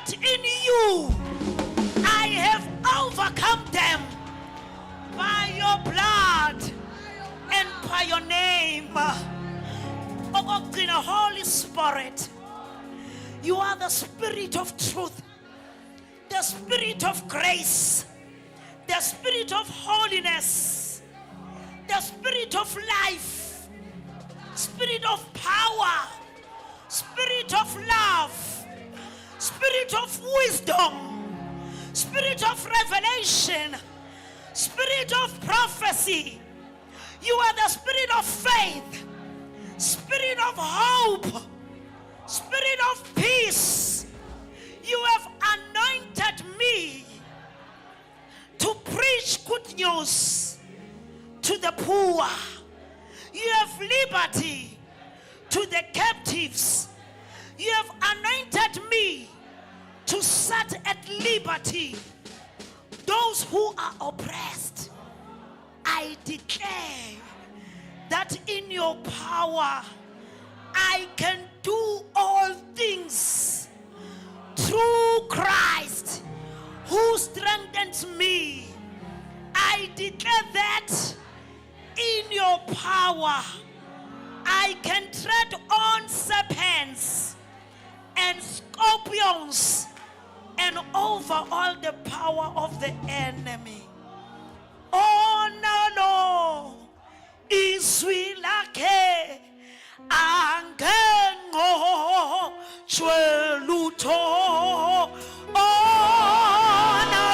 But in you, I have overcome them by your blood and by your name. Holy Spirit, you are the Spirit of truth, the Spirit of grace, the Spirit of holiness, the Spirit of life, Spirit of power, Spirit of love, Spirit of wisdom, Spirit of revelation, Spirit of prophecy. You are the Spirit of faith, Spirit of hope, Spirit of peace. You have anointed me to preach good news to the poor. You have liberty to the captives. You have anointed me to set at liberty those who are oppressed. I declare that in your power I can do all things through Christ who strengthens me. I declare that in your power I can tread on serpents and scorpions and over all the power of the enemy. Oh no, izwi lakhe angengo chwelutho. Oh no,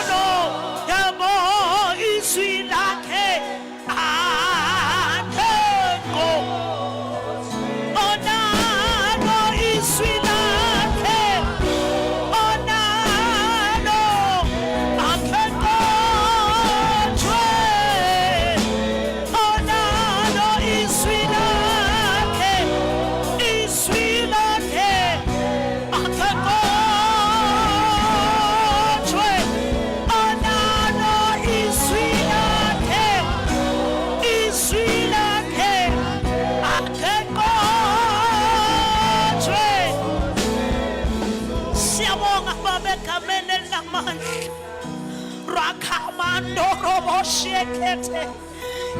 yabo izwi lakhe angengo. Oh no, izwi lakhe. Oh no, angengo chwe. Oh no, izwi lakhe, izwi lakhe angengo chwe. Oh no, izwi lakhe, izwi lakhe angengo chwe. Siyabonga Baba egameni elinamandla. Rakamando robo shekete.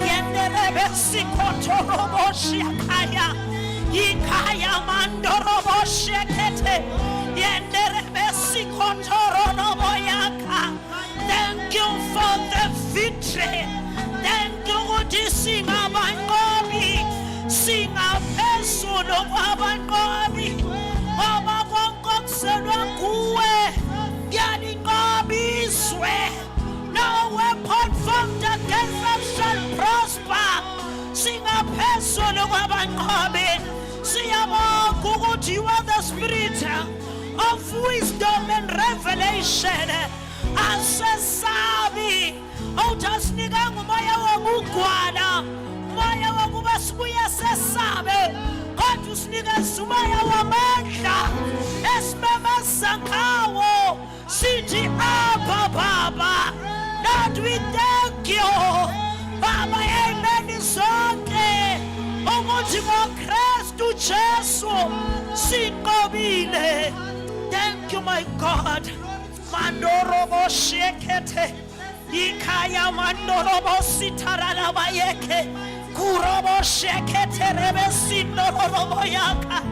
Yenderebe sikhoto robo shakaya. Ikaya mando robo shekete. Yenderebe sikhoto robo yaka. Thank you for the victory. Thank you ukuthi singabanqobi. Singaphezulu kwabanqobi. Ngoba konke okuselwa kuwe kuyalinqobiswe. No weapon formed against us shall prosper. Singaphezulu kwabanqobi. Siyabonga ukuthi you are the Spirit of wisdom and revelation. Asesabi awuthasinika ngumoya wokugwala, umoya wokuba sibuye sesabe, kodwa usinikeza umoya wamandla esimemeza ngawo sithi Abba Baba. Lord, we thank you Baba ey'meni zonke ukuthi ngoKristu Jesu sinqobile. Thank you my God. Mandorobo shekete. Ikaya mandorobo sitarala bayeke. Kurobo shekete rebe sindorobo yaka.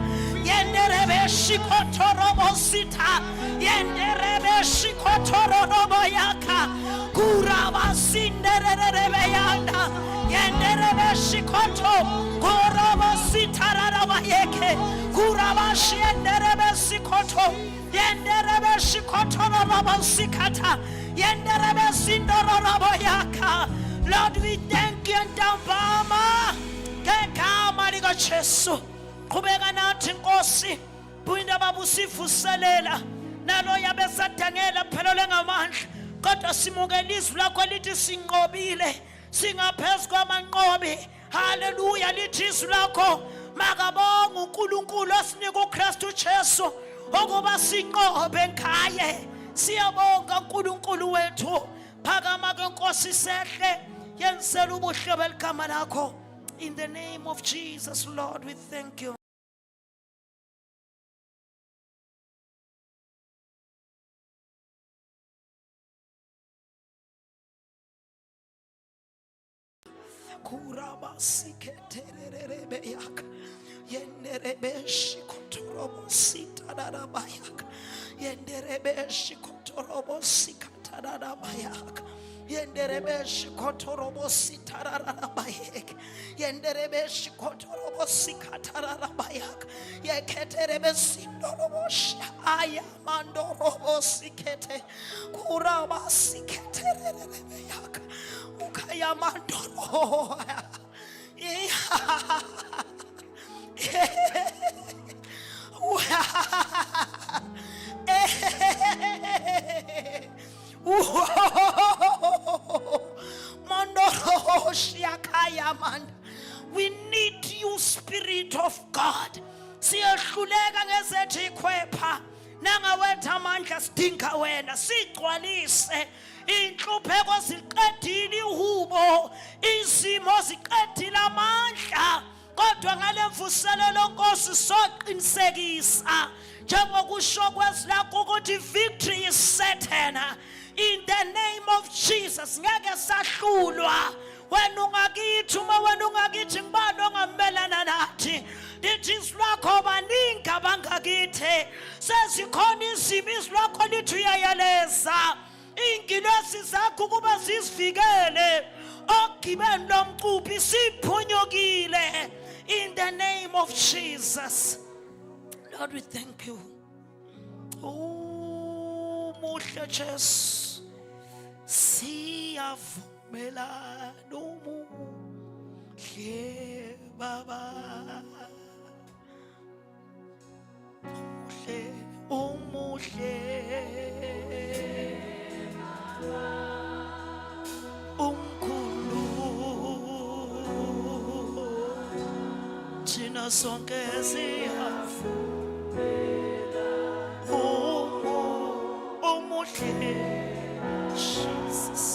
Yenderebe shikotorobo sita. Yenderebe shikotorobo yaka. Kuraba sinderebe yanda. Yenderebe shikoto. Kurobo sitarala bayeke. Kuraba shenderebe shikoto. Yenderebe shikotorobo sikata. Yenderebe sindorobo yaka. Lord, we thank you and Baba. Ngegama lika Jesu. Qhubeka nathi Nkosi. Phinde babusivuselela. Nalo yabe sadangela phelele ngamandla. Kodwa simukela izwi lakho lithi sinqobile. Singaphezulu kwamanqobi. Hallelujah lithi izwi lakho. Makabonga uNkulunkulu osinika uKristu Jesu ukuba sinqobe ngaye. Siyabonga uNkulunkulu wethu. Phakama ke Nkosi sehle. Yenzela ubuhle beligama lakho. In the name of Jesus, Lord, we thank you. kuraba siketererebe yaka yenderebe shikotorobo sitaraba yaka yenderebe shikotorobo sikataraba yaka yenderebe shikotorobo sitaraba yaka yenderebe shikotorobo sikataraba yaka yeketerebe sindorobo shaya mandorobo sikete kuraba siketererebe yaka ukaya mandoro we need you, Spirit of God. Siyahluleka ngezethu ikhwepha nangawetha amandla sidinga wena sigcwalise inhlupheko ziqedile ihubo izimo ziqedile amandla kodwa ngale mvuselelo Nkosi soqinisekisa njengokusho kwezwi lakho ukuthi victory is certain in the name of Jesus. Ngeke sahlulwa wena ungakithi uma wena ungakithi ngibani ongamelana nathi lithi izwi lakho baningi abangakithi sezikhona izimo izwi lakho lithi uyayeleza ingilosi zakho kuba zisivikele ogibeni lomcuphi siphunyukile in the name of Jesus. Lord, we thank you. Oh, muhle Jesu siyavumela nomuhle Baba umuhle umkhulu thina sonke siyavumela umuhle Jesus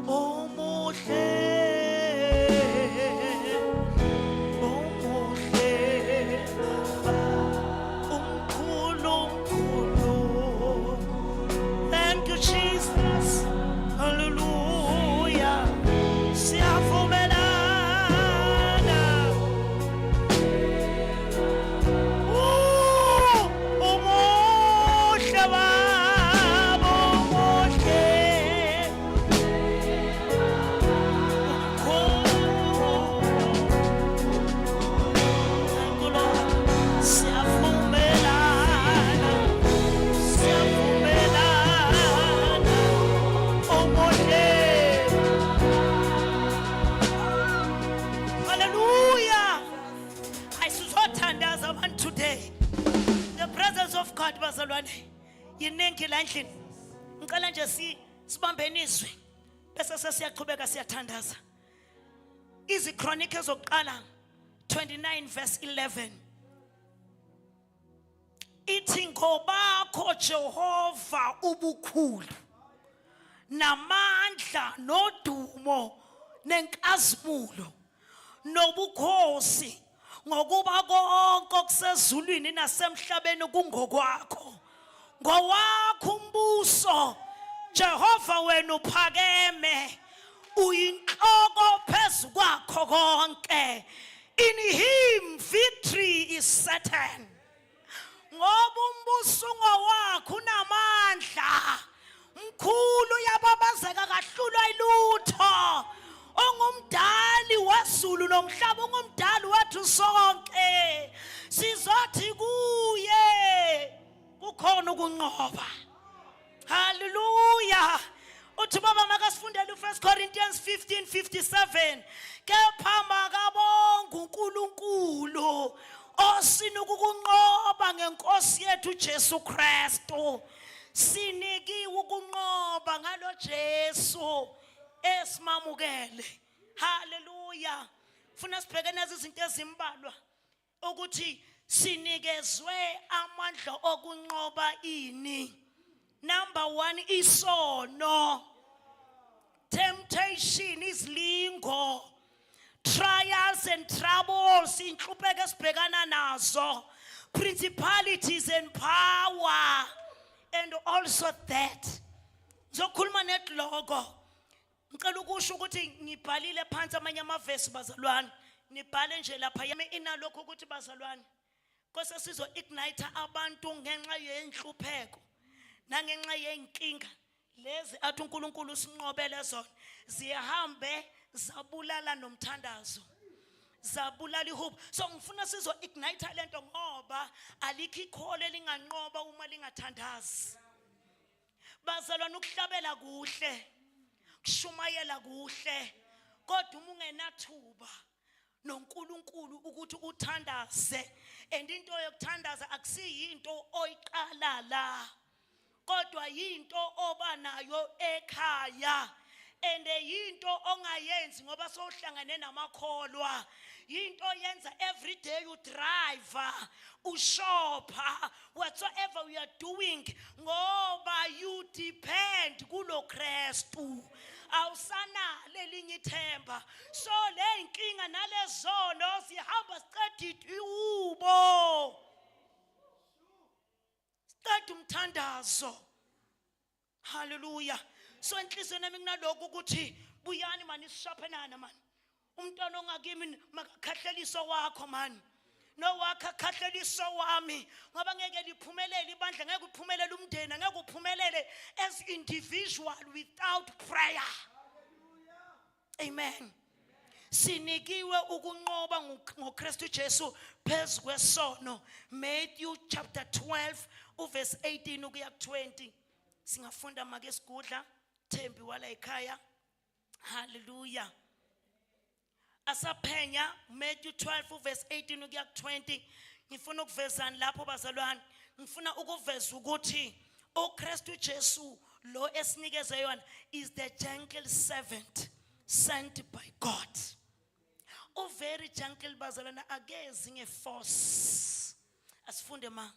umuhle thank you Jesus hallelujah siyavumelana umuhle baba umuhle of God bazalwane yiningi la endlini ngicela nje sibambeni izwi bese sesiyaqhubeka siyathandaza izichronicles ezokuqala 29 verse 11 ithi ngobakho Jehova ubukhulu namandla nodumo nenkazimulo nobukhosi ngokuba konke okusezulwini nasemhlabeni kungokwakho ngowakho umbuso Jehova wena uphakeme uyinhloko phezukwakho konke in him victory is certain ngoba umbuso ngowakho unamandla mkhulu yababazeka kahlulwa ilutho ongumdali wezulu nomhlaba ongumdali wethu sonke sizothi kuye kukhona ukunqoba hallelujah uthi baba makasifundele u1 Corinthians 15:57 kepha makabonga uNkulunkulu osinika ukunqoba ngenkosi yethu Jesu Kristu sinikiwe ukunqoba ngalo Jesu esimamukele hallelujah funa sibheke nazo izinto ezimbalwa ukuthi sinikezwe amandla okunqoba ini number 1 isono temptation izlingo trials and troubles inhlupheko esibhekana nazo principalities and power and also that zokhuluma netlogo ngicela ukusho ukuthi ngibhalile phansi amanye amavesi bazalwane, nibhale nje lapha yami inalokho ukuthi bazalwane kose sizo ignite abantu ngenxa yenhlupheko nangenxa yenkinga lezi athi uNkulunkulu sinqobele zona zihambe zabulala nomthandazo, zabulala ihope. So ngifuna sizo ignite lento ngoba alikho ikhole linganqoba uma lingathandazi. Bazalwane ukuhlabela kuhle, kushumayela kuhle, kodwa uma ungenathuba noNkulunkulu ukuthi uthandaze, and into yokuthandaza akusiyinto oyiqala la kodwa yinto oba nayo ekhaya, and yinto ongayenzi ngoba sowuhlangane namakholwa, yinto yenza every day you drive, ushopha, whatsoever you are doing ngoba you depend kulo Kristu, awusanale elinye ithemba. So le inkinga nalezono sihamba siqedile ubo, siqedile umthandazo. Hallelujah. So enhlizweni yami kunaloko ukuthi buyani mani sishaphenana mani, umntwana ongakimi makakhahleliso wakho mani, no wakha khahleliso wami ngoba ngeke liphumelele ibandla, ngeke uphumelele umndeni, ngeke uphumelele as individual without prayer. Amen. Sinikiwe ukunqoba ngoKristu Jesu phezu kwesono. Matthew chapter 12 verse 18 ukuya 20. Singafunda make sigudla Thembi wala ekhaya. Hallelujah. Asaphenya Matthew 12 verse 18 ukuya 20. Ngifuna ukuvezana lapho bazalwane, ngifuna ukuveza ukuthi uKristu Jesu lo esinikeze yona is the gentle servant sent by God. O very gentle bazalwane, agezi ngeforce. Asifunde ma.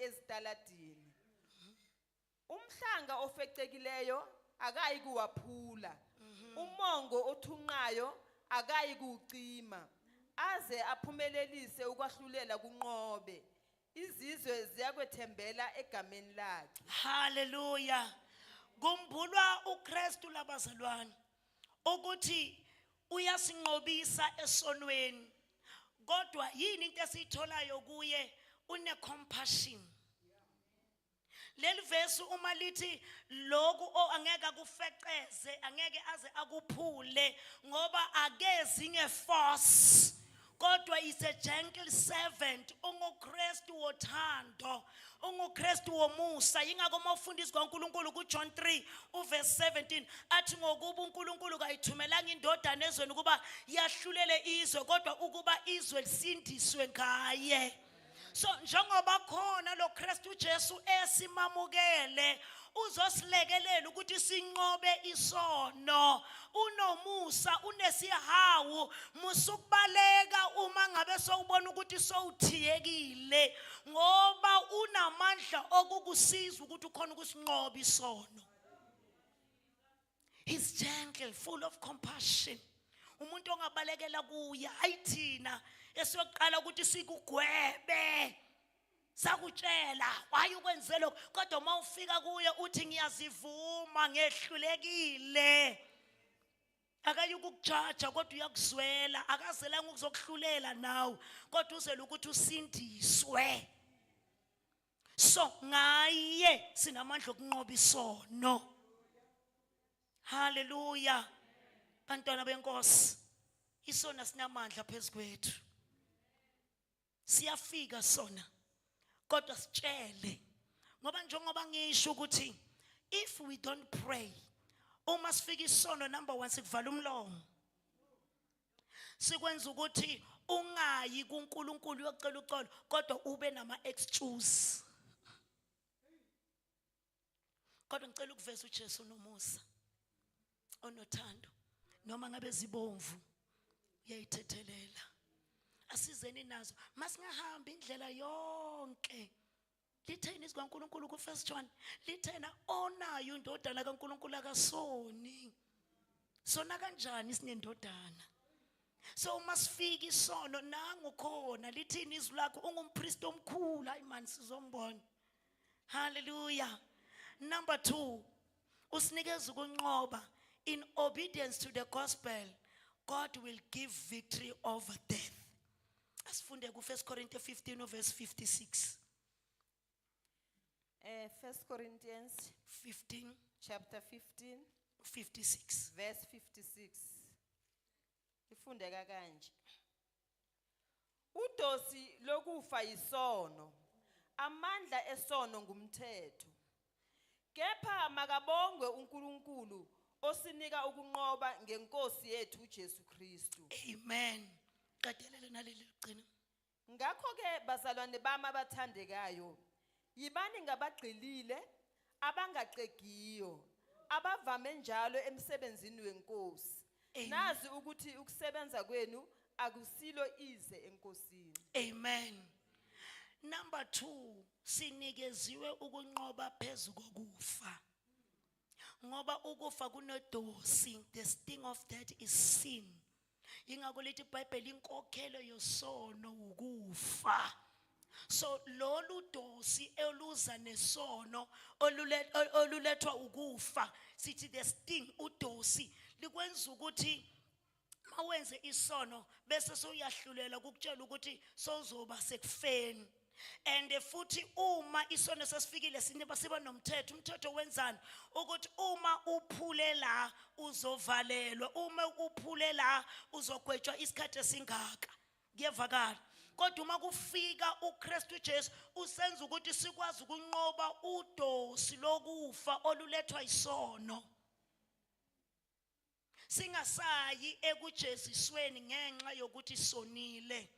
Ezitaladini umhlanga ofecekileyo akayi kuwaphula, umongo othunqayo akayi kucima, aze aphumelelise ukwahlulela kunqobe, izizwe ziyakwethembela egameni lakhe. Hallelujah. Kumbulwa uKristu labazalwane ukuthi uyasinqobisa esonweni, kodwa yini into esitholayo kuye? Une compassion. Leli verse uma lithi lokhu angeke akufeqeze, angeke aze akuphule ngoba akezi ngeforce, kodwa is a gentle servant, unguKristu wothando, unguKristu womusa. Yingakho mawufundisa kaNkulunkulu kuJohn 3 verse 17 athi ngokuba uNkulunkulu kayithumelanga indodana ezweni ukuba yahlulele izwe, kodwa ukuba izwe lisindiswe ngaye. So njengoba khona lo Kristu Jesu esimamukele uzosilekelela ukuthi sinqobe isono, unomusa, unesihawu, musukubaleka uma ngabe sowubona ukuthi sowuthiyekile ngoba unamandla okukusiza ukuthi ukhona ukusinqoba isono. He's gentle, full of compassion. Umuntu ongabalekela kuye, ayithina esiyoqala ukuthi sikugwebe sakutshela waye ukwenze lokho, kodwa uma ufika kuye uthi ngiyazivuma ngehlulekile. Akayi ukukujaja kodwa uyakuzwela, akazelanga ukuzokuhlulela nawe kodwa uzela ukuthi usindiswe. So ngaye sinamandla okunqoba isono. Hallelujah. Bantwana benkosi, isona sinamandla phezu kwethu. Siyafika sona kodwa sitshele ngoba njengoba ngisho ukuthi if we don't pray, uma sifika isono number 1 sikuvala umlomo, sikwenza ukuthi ungayi kuNkulunkulu uyocela uxolo kodwa ube nama excuse. kodwa ngicela ukuveza uJesu nomusa onothando noma ngabe zibomvu uyayithethelela. Asizeni nazo masingahambi indlela yonke. Litheni izwi kaNkulunkulu ku 1 John lithena onayo indodana kaNkulunkulu akasoni. Sona kanjani sinendodana? So uma sifika isono nangu khona lithini izwi lakho ungumpriest omkhulu. Hayi man sizombona. Hallelujah. Number 2, usinikeza ukunqoba. In obedience to the gospel, God will give victory over death. Asifunde ku 1 Corinthians 15 verse 56. 1 Corinthians 15 chapter 15 56. verse 56. Ifundeka kanje. Udosi lokufa isono, amandla esono ngumthetho. Kepha makabongwe uNkulunkulu osinika ukunqoba ngenkosi yethu uJesu Kristu. Amen. Qadelele naleli ligcina. Ngakho ke bazalwane bami abathandekayo, yibani ngabagqilile, abangaqegiyo, abavame njalo emsebenzini wenkosi. Amen. Nazi ukuthi ukusebenza kwenu akusilo ize enkosini. Amen. Number 2, sinikeziwe ukunqoba phezu kokufa. Ngoba ukufa kunodosi, the sting of death is sin. Ingakho lithi iBhayibheli inkokhelo yosono ukufa. So lolu dosi eluza nesono olulethwa ukufa, sithi the sting udosi likwenza ukuthi mawenze isono bese soyahlulela ukutshela ukuthi sozoba sekufeni. And futhi uma isono sesifikile siba nomthetho. Umthetho wenzani? Ukuthi uma uphule la uzovalelwa, uma uphule la uzogwetshwa isikhathi esingaka. Kuyevakala. Kodwa uma kufika uKristu Jesu usenza ukuthi sikwazi ukunqoba udosi lokufa olulethwa isono. Singasayi ekujezisweni ngenxa yokuthi sonile.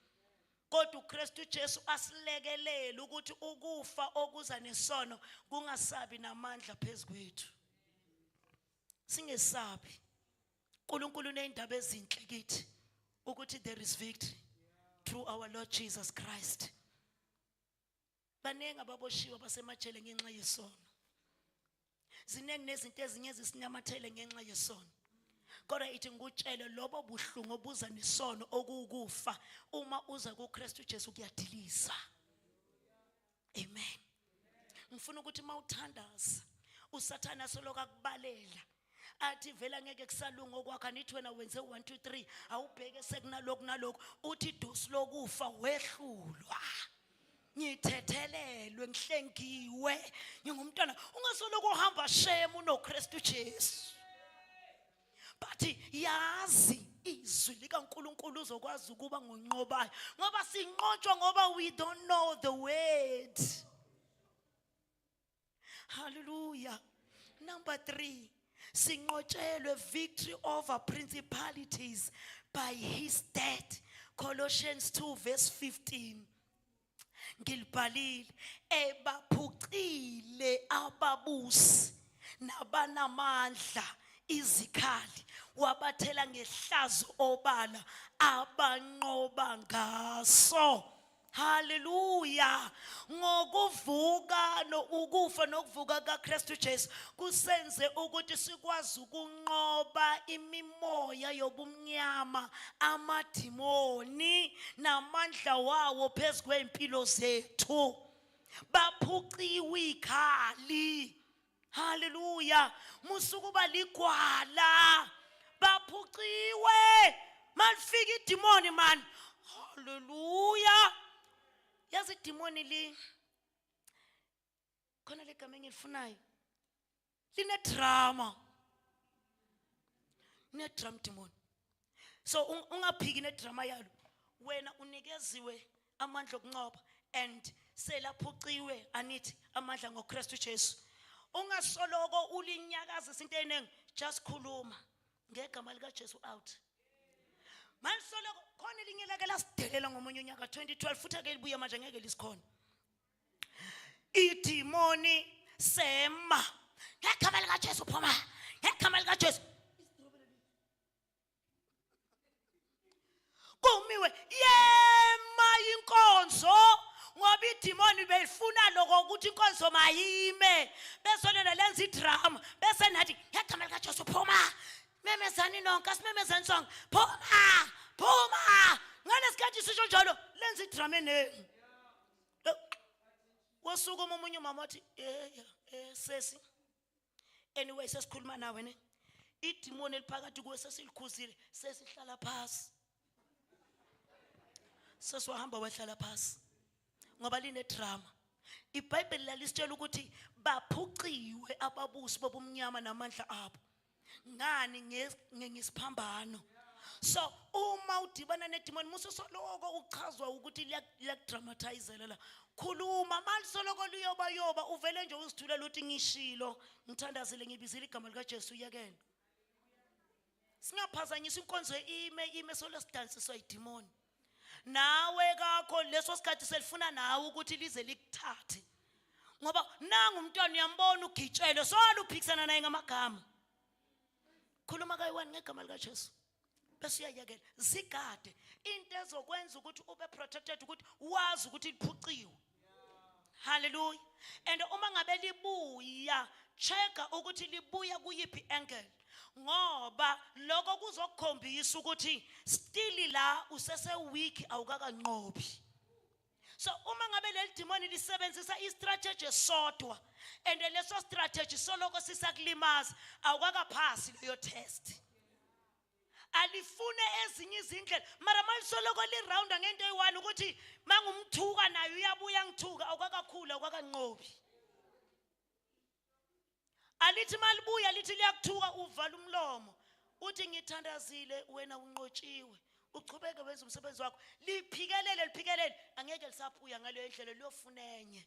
Kodwa uKristu Jesu asilekelele ukuthi ukufa okuza nesono kungasabi namandla phezukwethu. Singesabi. uNkulunkulu unendaba ezinhle kithi ukuthi there is victory through our Lord Jesus Christ. Banenge ababoshiwe basemajele ngenxa yesono. Zinenge nezinto ezinye ezisinamathele ngenxa yesono. Kodwa ithi ngutshele lobo buhlungu obuza nesono okukufa uma uza kuKristu Jesu kuyadiliza. Amen. Ngifuna ukuthi mawuthandaza usathana soloku akubalela athi vela ngeke kusalunga okwakho anithi wena wenze 1 2 3 awubheke sekunalokhu nalokhu uthi dosi lokufa wehlulwa. Ngithethelelwe ngihlengiwe ngingumntwana ungasoloku uhamba shame unoKristu Jesu. But yazi izwi likaNkulunkulu uzokwazi ukuba ngonqobayo ngoba sinqotshwa ngoba we don't know the word. Hallelujah. Number 3, sinqotshelwe victory over principalities by his death. Colossians 2 verse 15. Ngilibhalile ebaphucile ababusi nabanamandla izikhali wabathela ngehlazo obala abanqoba ngaso. Hallelujah. Ngokuvuka ukufa nokuvuka kaKristu Jesu kusenze ukuthi sikwazi ukunqoba imimoya yobumnyama, amadimoni namandla wawo phezu kwempilo zethu. Baphuciwe ikhali. Hallelujah. Musukuba ligwala. Baphuciwe. Malifika idimoni man. Hallelujah. Yazi idimoni li khona legama engilifunayo. Line drama. Ne drum demon. So ungaphiki ne drama yalo. Wena unikeziwe amandla okunqoba and selaphuciwe anithi amandla ngoKristu Jesu. Ungasoloko ulinyakaza izinto eziningi, just khuluma ngegama lika Jesu out. Mansoloko khona elinye lake lasidelela ngomunye unyaka 2012 futhi ake libuya manje ngeke lisikhona. Idimoni sema ngegama likaJesu phuma, ngegama likaJesu. Kumiwe yema inkonzo ngoba idemoni beyifuna lokho ukuthi inkonzo mayime, bese lena lenza idrama, bese nathi ngegama likaJesu phuma. Memezani nonke, asimemezani sonke, phuma, phuma. Ngalesikhathi sisho njalo lenza idrama eneni. Wosuka umunye umama wathi sesi, anyway sesikhuluma nawe ne, idemoni eliphakathi kuwe sesilikhuzile, sesihlala phasi. Sesiwahamba wehlala phasi ngoba line drama. IBhayibheli lalisitshela ukuthi baphuciwe ababusi bobumnyama namandla abo. Ngani ngesiphambano. So uma udibana nedemoni muso soloko uchazwa ukuthi liyakudramatizela la. Khuluma manje soloko liyoba uvele nje uzithulela uthi ngishilo ngithandazile ngibizile igama likaJesu yakena. Singaphazanyisa inkonzo ime solesidansiswa idemoni. Nawe kakho leso sikhathi selifuna nawe ukuthi lize likuthathe. Ngoba nanga umntwana uyambona ugitshele soluphikisana naye ngamagama. Khuluma kayi-1 ngegama likaJesu. Bese uyayekela zigade into ezokwenza ukuthi ube protected ukuthi wazi ukuthi liphuciwe. Hallelujah. And uma ngabe libuya checka ukuthi libuya kuyiphi angle. Ngoba lokho kuzokukhombisa ukuthi still la usese weak awukakanqobi. So uma ngabe leli demoni lisebenzisa istrategy sodwa and leso strategy soloko sisakulimaza awukakaphasi leyo test. Alifune ezinye izindlela mara malisoloko lirounda ngento eyi-1 ukuthi mangumthuka nayo uyabuya ngithuka awukakakhula awukakanqobi. Alithi malibuya lithi liyakuthuka uvala umlomo uthi ngithandazile wena unqotshiwe uchubeke wenza umsebenzi wakho. Liphikelele angeke lisabuya ngaleyo ndlela liyofunenye.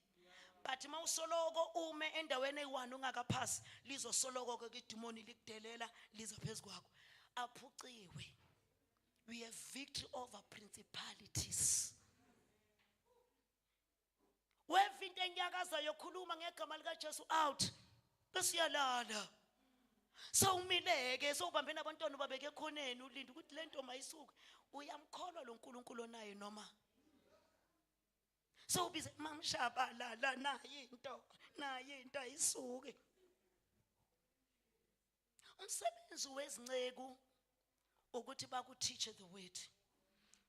But mawusoloko ume endaweni eyi-1 ungakaphasi lizosoloko ke idemoni likudelela liza phezukwakho. Aphuciwe. We have victory over principalities. Wevinto enyakaza yokhuluma ngegama likaJesu out. Bese uyalala. Sawumileke sowubambe nabantwana babeke ekhoneni ulinde ukuthi lento mayisuke. Uyamkholwa lo nkulunkulu onayo noma? Sowubize mamshaba la naye into ayisuke. Umsebenzi wezinceku ukuthi bakuteach the word.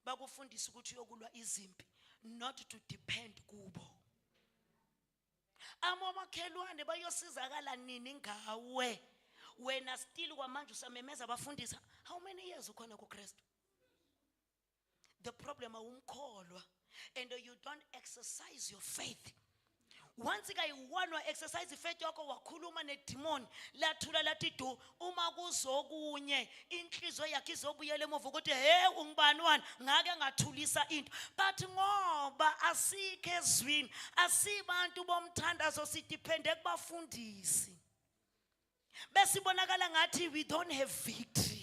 Bakufundisa ukuthi uyokulwa izimpi, not to depend kubo. Amakhelwane bayosizakala nini ngawe wena still kwamanje usamemeza abafundisa. How many years ukhona kuKristu? The problem awumkholwa and you don't exercise your faith. Once kayi-1 exercise faith yakho wakhuluma nedemon lathula lathi do uma kuzokunye inhliziyo yakhe izobuyela emuva ukuthi ungubani wani ngake ngathulisa into. But ngoba asikho ezwini asibantu bomthandazo sidepende kubafundisi bese ibonakala ngathi we don't have victory.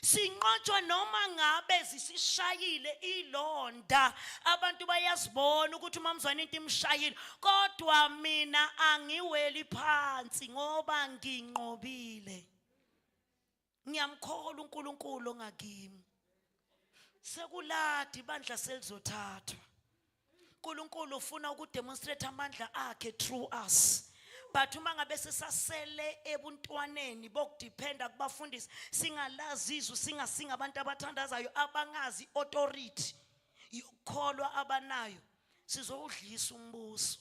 Sinqotshwa noma ngabe zisishayile ilonda abantu bayazibona ukuthi mamzwana into imshayile kodwa mina angiweli phansi ngoba nginqobile. Ngiyamkholwa uNkulunkulu ongakimi. Sekuladi bandla selizothathwa. uNkulunkulu ufuna ukudemonstrate amandla akhe through us. But uma ngabe sisasele ebuntwaneni bokudependa kubafundisi singalazi izwi singasinga abantu abathandazayo abangazi authority yokukholwa abanayo sizowudlisa umbuso.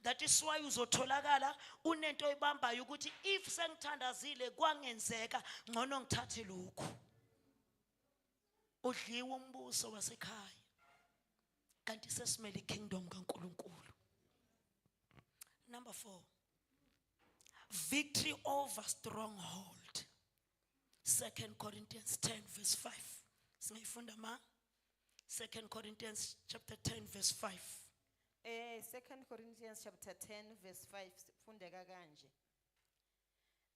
That is why uzotholakala unento ebambayo ukuthi if sengithandazile kwangenzeka ngcono ngithathe lokhu. Udliwe umbuso wasekhaya kanti sesimele ikingdom kaNkulunkulu. Number 4, victory over stronghold. 2 Corinthians 10 verse 5. Singayifunda ma? 2 Corinthians chapter 10 verse 5. 2 Corinthians chapter 10 verse 5 fundeka kanje.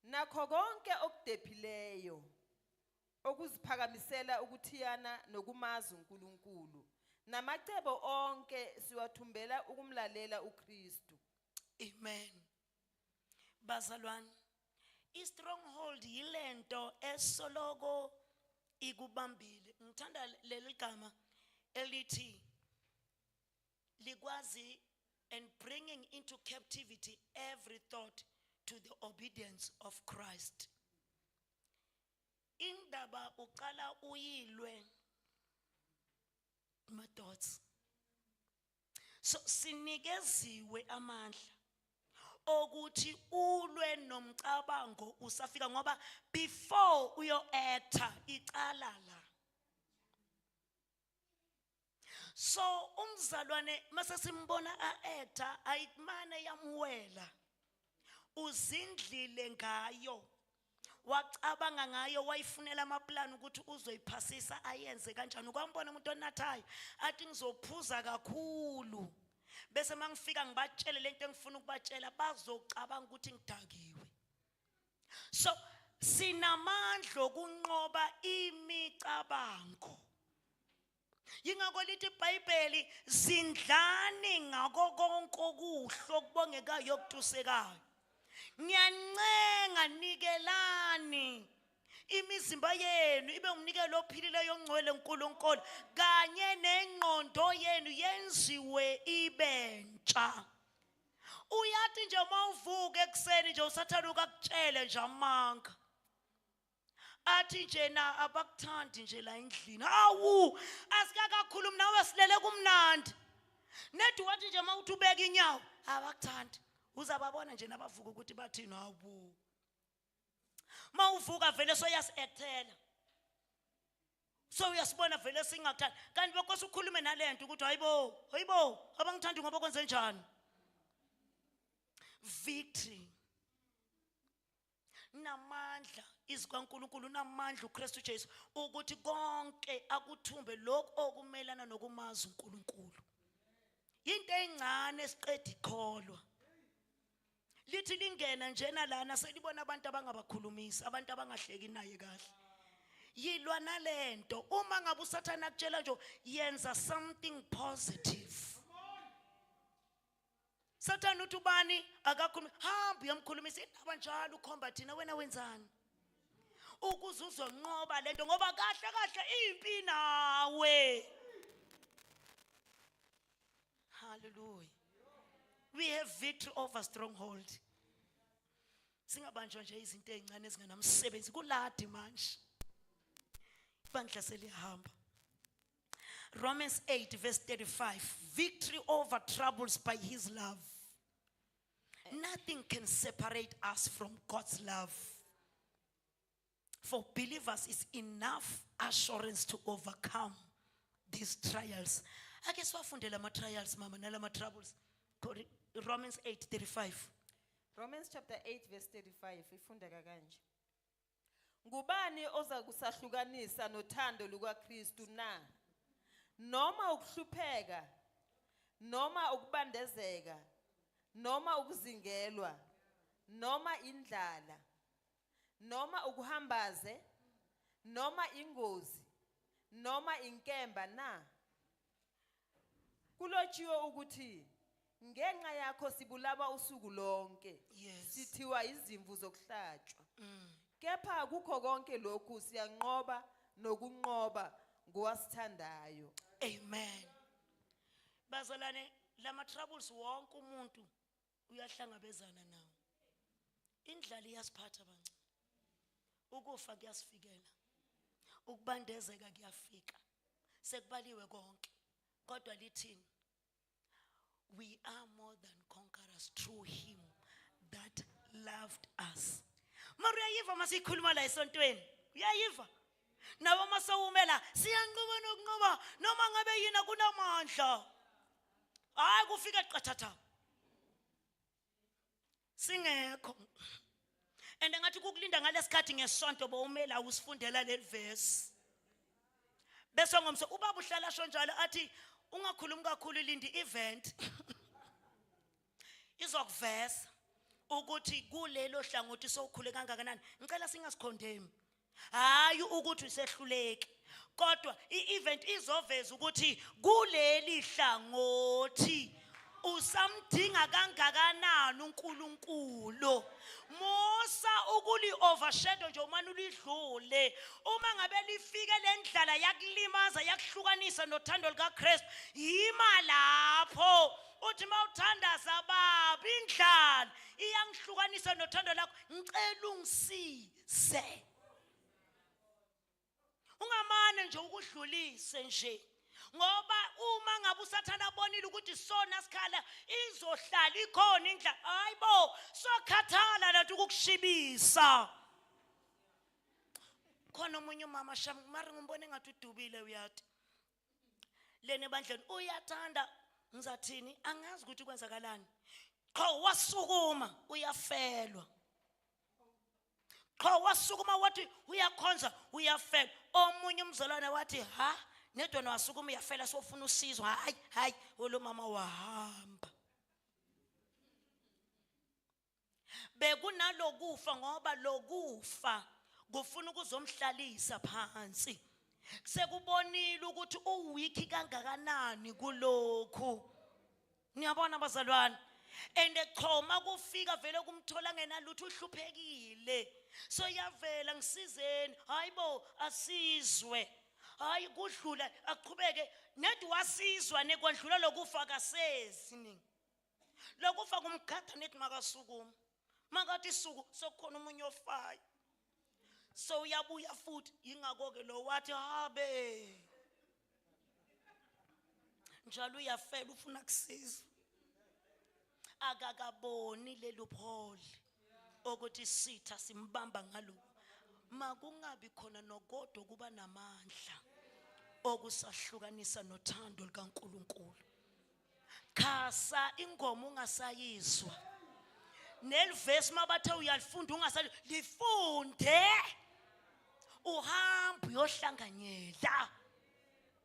Nakho konke okudephileyo okuziphakamisela ukuthiyana nokumazi uNkulunkulu namacebo onke siwathumbela ukumlalela uKristu. Amen. Bazalwane, i-stronghold yilento esoloko ikubambile. Ngithanda leli gama elithi likwazi and bringing into captivity every thought to the obedience of Christ. Indaba uqala uyilwe madots. So sinikeziwe amandla okuthi ulwe nomcabango usafika ngoba before uyo acta icala la. So umzalwane mase simbona a-acta ayimane yamwela uzindlile ngayo wacabanga ngayo wayifunela amaplan ukuthi uzoyiphasisa ayenze kanjani. Ukwambona umuntu onathayo athi ngizophuza kakhulu bese mangifika ngibatshele lento engifuna ukubatshela bazocabanga ukuthi ngidakiwe. So sinamandla okunqoba imicabango. Yingakho lithi iBhayibheli zindlani ngako konke okuhle okubongekayo okutusekayo. Ngiyancenga nikelani imizimba yenu ibe umnikelo ophilileyo ongcwele uNkulunkulu kanye nengqondo yenu yenziwe ibentsha. Uyathi nje mawuvuka ekseni nje usathana ukakutshele nje amanga. Athi nje na abakuthandi nje la endlini. Awu asikakakhulumi nawe silele kumnandi. Nethi wathi nje mawuthi ubeka inyawo abakuthandi. Uzababona nje nabavuka ukuthi bathini hawu. Mawuvuka vele soyasi-actela. So uyasibona vele singakuthandi. Kanti bekose ukhulume nalento ukuthi hayibo abangithandi ngoba kwenze njani. Victory. Namandla izikaNkulunkulu namandla uKristu Jesu ukuthi konke akuthumbe lokho okumelana nokumazi uNkulunkulu. Into encane esiqeda ikholwa. Lithi lingena njena lana selibona abantu abangabakhulumisi, abantu abangahleki naye kahle. Yilwa nalento uma ngabe uSathane akutshela nje yenza something positive. Sathane uthi ubani akakhulumi hamba uyamkhulumisa indaba njalo ukhomba thina wena wenzani. Ukuze uzonqoba lento ngoba kahle kahle impi nawe. Hallelujah. We have victory over stronghold. Singabanjwa nje izinto ezincane ezinganamsebenzi kuladi manje. Ibandla selihamba. Romans 8 verse 35. Victory over troubles by his love. Nothing can separate us from God's love. For believers is enough assurance to overcome these trials. Ake siwafundele ama trials mama nalama troubles. Romans 8:35. Romans chapter 8 verse 35 ifundeka kanje. Ngubani oza kusahlukanisa nothando lukaKristu na? Noma ukuhlupheka, noma ukubandezeka, noma ukuzingelwa, noma indlala, noma ukuhambaze, noma ingozi, noma inkemba na? Kulotshiwe ukuthi ngenxa yakho sibulawa usuku lonke. Yes. Sithiwa izimvu zokuhlatshwa. Kepha kukho konke lokhu siyanqoba nokunqoba ngowasithandayo. Amen. Bazalwane lama troubles wonke umuntu uyahlangabezana nawo. Indlala iyasiphatha banci. Ukufa kuyasifikela. Ukubandezeka kuyafika. Sekubaliwe konke. Kodwa lithini? We are more than conquerors through him that loved us. Mariyayiva masikhuluma la esontweni. Uyayiva? Nawo masawumela siyanqoba nokunqoba noma ngabe yina kunamandla. Hayi kufika qathatha. Singekho. And ngathi kukulinda ngalesikhathi ngesonto bowumela usifundela le verse. Bese ngomso ubaba uhlala sho njalo athi ungakhulumi kakhulu lindi event. Izokuvesa ukuthi kulelo hlangothi sowukhule kangakanani. Ngicela singasikhondemi. Hayi ukuthi usehluleke. Kodwa i-event izoveza ukuthi kuleli hlangothi usamdinga kangakanani uNkulunkulu. Musa ukuli overshadow nje uma ulidlule. Uma ngabe lifike lendlala yakulimaza yakuhlukanisa nothando likaKristu, yima lapho uthi mawuthandaza baba indlala iyangihlukanisa nothando lakho, ngicela ungisize. Ungamane nje ukudlulise nje. Ngoba uma ngabe usathana abonile ukuthi sona sikhala izohlala ikhona indlela, hayibo sokhathala lathi ukukushibisa. Khona umunye umama shami mara ngimbone ngathi udubile uyathi lene ebandleni uyathanda ngizathini angazi ukuthi kwenzakalani. Qho wasukuma uyafelwa. Qho wasukuma wathi uyakhonza uyafelwa. Omunye umzalwane wathi ha nedona wasukuma uyafela sofuna usizo. Hayi lo mama wahamba. Bekunalokufa ngoba lokufa kufuna ukuzomhlalisa phansi. Sekubonile ukuthi uwiki kangakanani kulokhu. Niyabona abazalwane? Ende choma kufika vele kumthola ngenalutho uhluphekile. So yavela ngisizeni, hayibo asizwe. Hayi kudlula aqhubeke nedi wasizwa nekwandlula lokufa kasezi ningi. Lokufa kumgada nedi makasukuma. Makathi suku sokukhona umunye ofayo. So uyabuya futhi ingakho-ke lo wathi habe. Njalo uyafela ufuna kusiza. Akakaboni lelupholi ukuthi sitha simbamba ngalokho. Makungabi khona nogodwa kuba namandla okusahlukanisa nothando likaNkulunkulu. Khasa ingoma ungasayizwa. Nelivesi mabathe uyalifunda ungasali lifunde. Uhamba uyohlanganyela.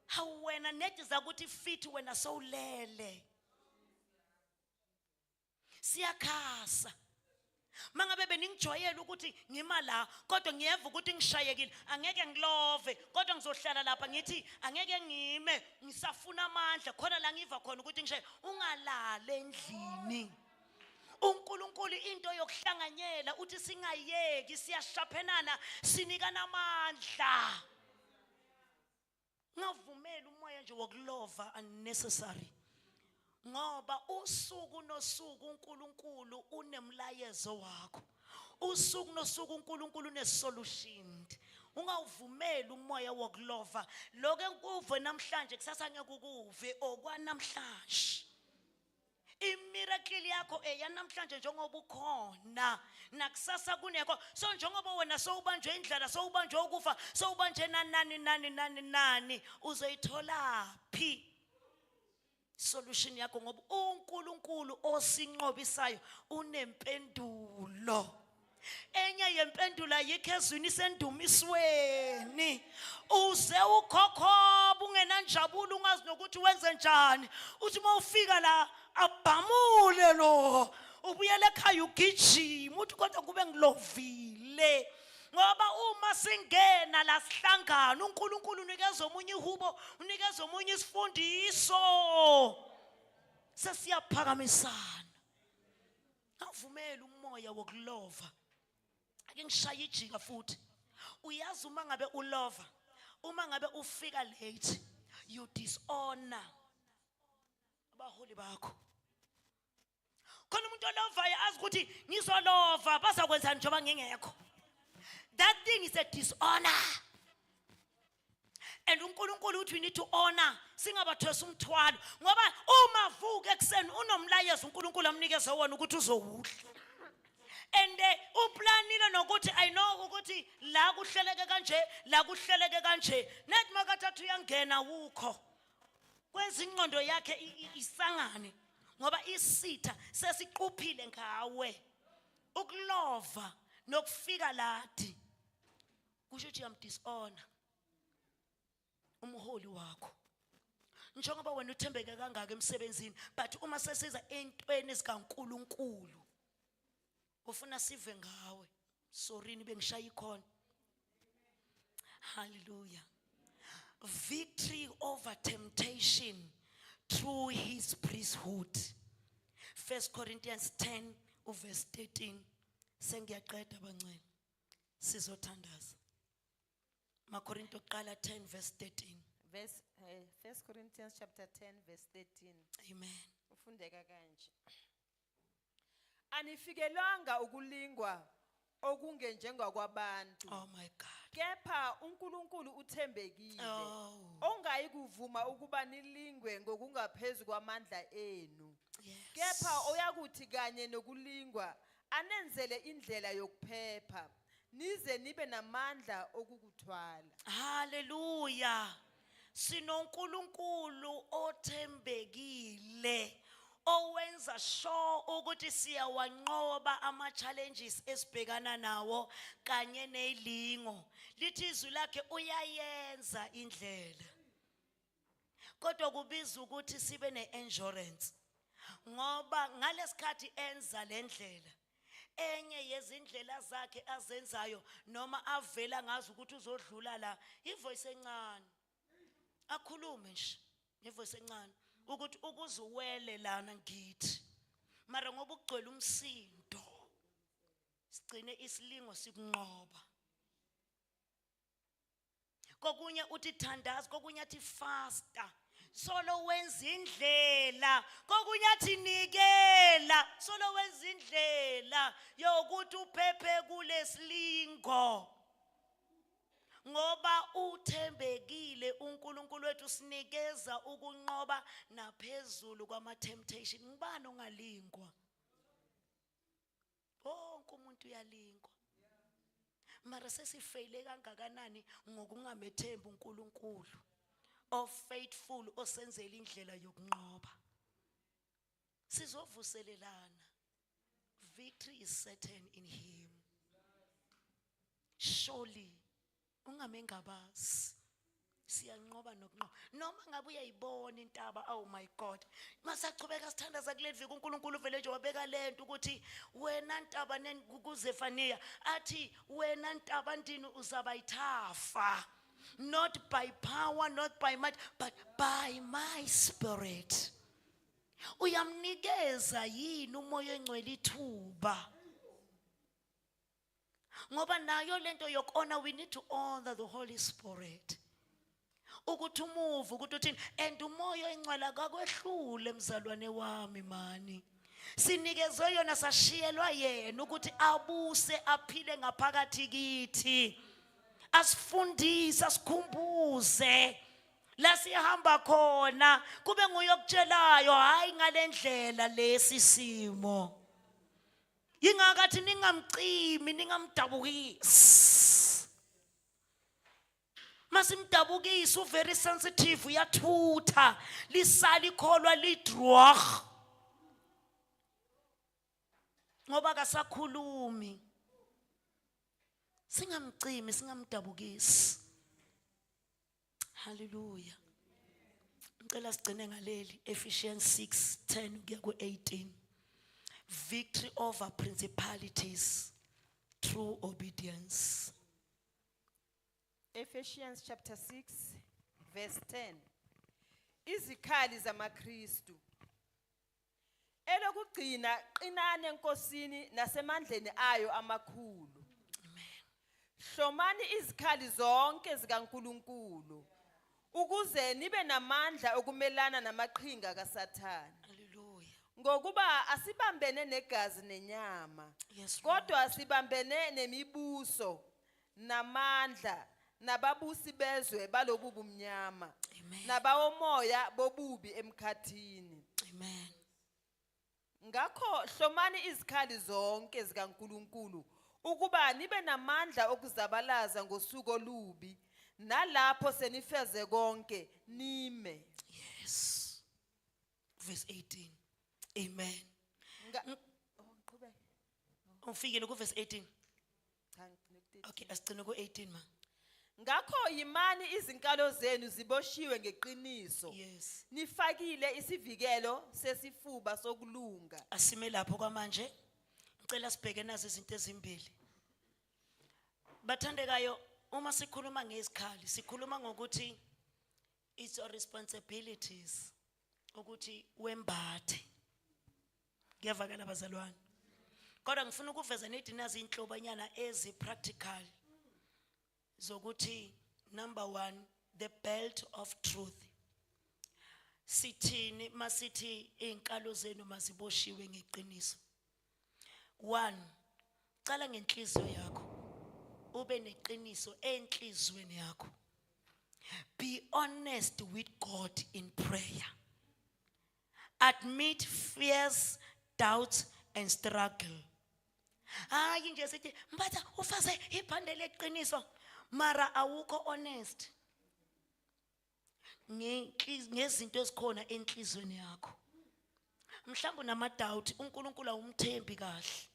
Hawu wena nedi zakuthi fit wena sowulele. Siyakhasa. Mangabe beningijwayela ukuthi ngima la kodwa ngiyeva ukuthi ngishayekile angeke ngilove kodwa ngizohlala lapha ngithi angeke ngime ngisafuna amandla khona la ngiva khona ukuthi ngishaye ungalale endlini. uNkulunkulu into yokuhlanganyela uthi singayeki siyashaphenana sinikana amandla. Ngavumela umoya nje wokulova unnecessary. Ngoba usuku nosuku uNkulunkulu unemlayezo wakho. Usuku nosuku uNkulunkulu unesolution. Ungawuvumeli umoya wokulova. Lokho enkuve namhlanje kusasa ngeke ukuve okwanamhlanje. Imiracle yakho eyanamhlanje njengoba ukhona nakusasa kunekho. So njengoba wena sowubanjwe indlala sowubanjwe ukufa sowubanjwe nani uzoyithola phi solution yakho ngoba uNkulunkulu osinqobisayo unempendulo. Enye yempendula yikho ezwini sendumisweni. Uze ukhokhoba ungenanjabulo ungazi nokuthi wenze njani. Uthi mawufika la abhamule lo ubuyele ekhaya ugijima uthi kodwa kube ngilovile. Ngoba uma singena la sihlangana uNkulunkulu unikeza omunye ihubo unikeza omunye isifundiso sesiyaphakamisana. Avumela umoya wokulova. Ake ngishaya ijika futhi. Uyazi uma ngabe ulova uma ngabe ufika late you dishonor abaholi bakho. Khona umuntu olovayo azi ukuthi ngizolova bazakwenzani njengoba ngingekho. That thing is a dishonor. And uNkulunkulu uthi we need to honor singabathwesa umthwalo ngoba uma vuka ekseni unomlayezo uNkulunkulu amnikeza wona ukuthi uzowudla. And uplanile nokuthi I know ukuthi la kuhleleke kanje nethi makathathu uyangena ukho kwenza ingqondo yakhe isangane ngoba isitha sesiquphile ngawe. Ukulova nokufika lati kusho ukuthi yam dishonor umholi wakho. Njengoba wena uthembeke kangaka emsebenzini but uma sesiza entweni ezikaNkulunkulu ufuna sive ngawe. Sorry nibe ngishaya ikhona. Hallelujah. Victory over temptation through his priesthood. 1 Corinthians 10 uverse 13. Sengiyaqeda bancane. Sizothandaza. Makorinto qala 10 verse 13. Verse 1 Corinthians chapter 10 verse 13. Amen. Ufundeka kanje. Anifikelanga ukulingwa okungenjengakwabantu. Oh my God. Kepha uNkulunkulu uthembekile. Oh. Ongayi kuvuma ukuba nilingwe ngokungaphezulu kwamandla enu. Yes. Kepha oyakuthi kanye nokulingwa anenzele indlela yokuphepha nize nibe namandla okukuthwala. Hallelujah. Sinonkulunkulu othembekile. Owenza sure ukuthi siyawanqoba ama challenges esibhekana nawo kanye nezilingo. Lithi izwi lakhe uyayenza indlela. Kodwa kubiza ukuthi sibe neendurance. Ngoba ngalesikhathi enza lendlela enye yezindlela zakhe azenzayo noma avela ngazi ukuthi uzodlula la ivoice encane akhulume nje ivoice encane ukuthi ukuzuwele lana ngithi mara ngoba ugcwele umsindo sigcine isilingo sikunqoba kokunye uthi thandaza kokunye athi faster solo wenza indlela kokunye athi nikela solo wenza indlela yokuthi uphephe kulesilingo ngoba uthembekile uNkulunkulu wethu sinikeza ukunqoba naphezulu kwama temptation ngibani ongalingwa wonke umuntu uyalingwa mara sesifeyile kangakanani ngokungamethemba uNkulunkulu of faithful osenzela indlela yokunqoba sizovuselelana victory is certain in him surely ungamengabazi siyanqoba nokunqoba noma ngabe uyayibona intaba oh my God masachubeka sithandaza kule viki uNkulunkulu vele nje wabeka lento ukuthi wena ntaba kuZefania athi wena ntaba ndini uzabayithafa not by power not by might but by my spirit uyamnikeza yini umoya engcwele ithuba ngoba nayo lento yokona we need to honor the Holy Spirit ukuthi umuvu ukuthi uthini and umoya engcwele akakwehlule mzalwane wami mani sinikezwe yona sashiyelwa yena ukuthi abuse aphile ngaphakathi kithi asifundise asikhumbuze la sihamba khona kube nguyokutshelayo hayi ngalendlela lesi simo yingakathi ningamcimi ningamdabukisi masimdabukisi u very sensitive uyathutha lisali kholwa lidroh ngoba kasakhulumi singamcimi singamdabukisi hallelujah ngicela sigcine ngaleli Ephesians 6:10 kuya ku18 victory over principalities through obedience. Ephesians chapter 6 verse 10. Izikhali zamaKristu elokugcina qinane enkosini nasemandleni ayo amakhulu. Amen. Hlomani izikhali zonke zikaNkulunkulu ukuze nibe namandla okumelana namaqhinga kaSathane. Hallelujah. Ngokuba asibambene negazi nenyama Yes, kodwa asibambene nemibuso namandla nababusi bezwe balobu bumnyama Amen. nabawomoya bobubi emkhathini. Amen. Ngakho hlomani izikhali zonke zikaNkulunkulu ukuba nibe namandla okuzabalaza ngosuku olubi nalapho senifeze konke nime. Yes. Verse 18. Amen. Ufikile ku verse 18. Okay, asigcine ku 18 ma. Ngakho yimani izinkalo zenu ziboshiwe ngeqiniso. Yes. Nifakile isivikelo sesifuba sokulunga. Asime lapho kwamanje. Ngicela sibheke nazo izinto ezimbili. Bathandekayo uma sikhuluma ngezikhali sikhuluma ngokuthi it's your responsibilities ukuthi wembathe. Kuyavakala bazalwane. Kodwa ngifuna ukuveza nethi nazi inhlobanyana ezi-practical zokuthi number 1, the belt of truth. Sithini masithi izinkalo zenu maziboshiwe ngeqiniso. 1, cala ngenhliziyo yakho. Ube neqiniso enhlizweni yakho. Be honest with God in prayer. Admit fears, doubts and struggle. Hayi nje sithi mbatha ufaze ibhande leqiniso mara awukho honest ngezinto ezikhona enhlizweni yakho. Mhlawumbe unamadoubt, uNkulunkulu awumthembi kahle.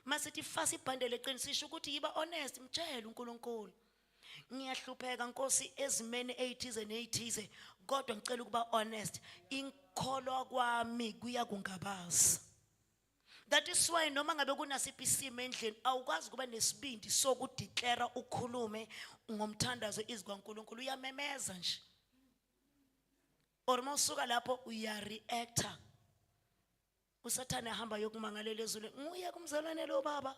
Masithi fasa ibhande leqiniso sisho ukuthi yiba honest, mtshela uNkulunkulu. Ngiyahlupheka Nkosi ezimene eyithize neyithize, kodwa ngicela ukuba honest. Inkholwa kwami kuya kungabaza. That is why noma ngabe kunasiphi isimo endleni awukwazi kuba nesibindi sokudeclare ukhulume ngomthandazo izikwaNkulunkulu, uyamemeza nje. Or mawusuka lapho uyareacta. Usathane ahamba yokumangalela ezule, nguye kumzalwane lo baba.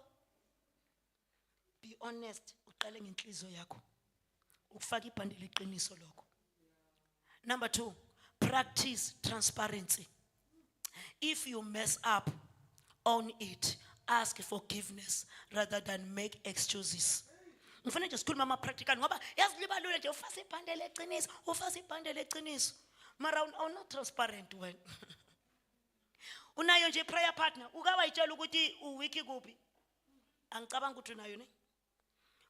Be honest, uqale ngenhliziyo yakho. Ukufaka ibhande leqiniso lokho. Number 2, practice transparency. If you mess up, own it. Ask forgiveness rather than make excuses. Ngifuna nje sikhuluma ama-practical ngoba yazilibalule nje ufasa ibhande leqiniso, ufasa ibhande leqiniso. Mara not transparent wena. Unayo nje prayer partner, ukawayitshela ukuthi uwiki kuphi. Angicabanga ukuthi unayo ne?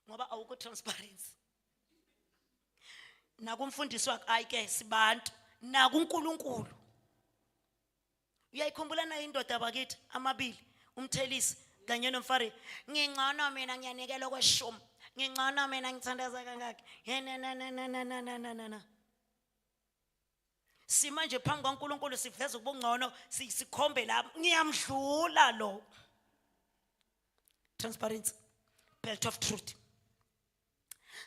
Ngoba awukho transparency. Nakumfundisi wakhe ayike sibantu, nakuNkulunkulu. Uyayikhumbula na indoda bakithi amabili, umthelisi kanye nomfari. Ngingcono mina ngiyanikela kweshumi. Ngingcono mina ngithandaza kangaka. Na. Simanje phambi kwaNkulunkulu siveza ubungcono, sikhombe lapho. Ngiyamdlula lo. Transparency, belt of truth.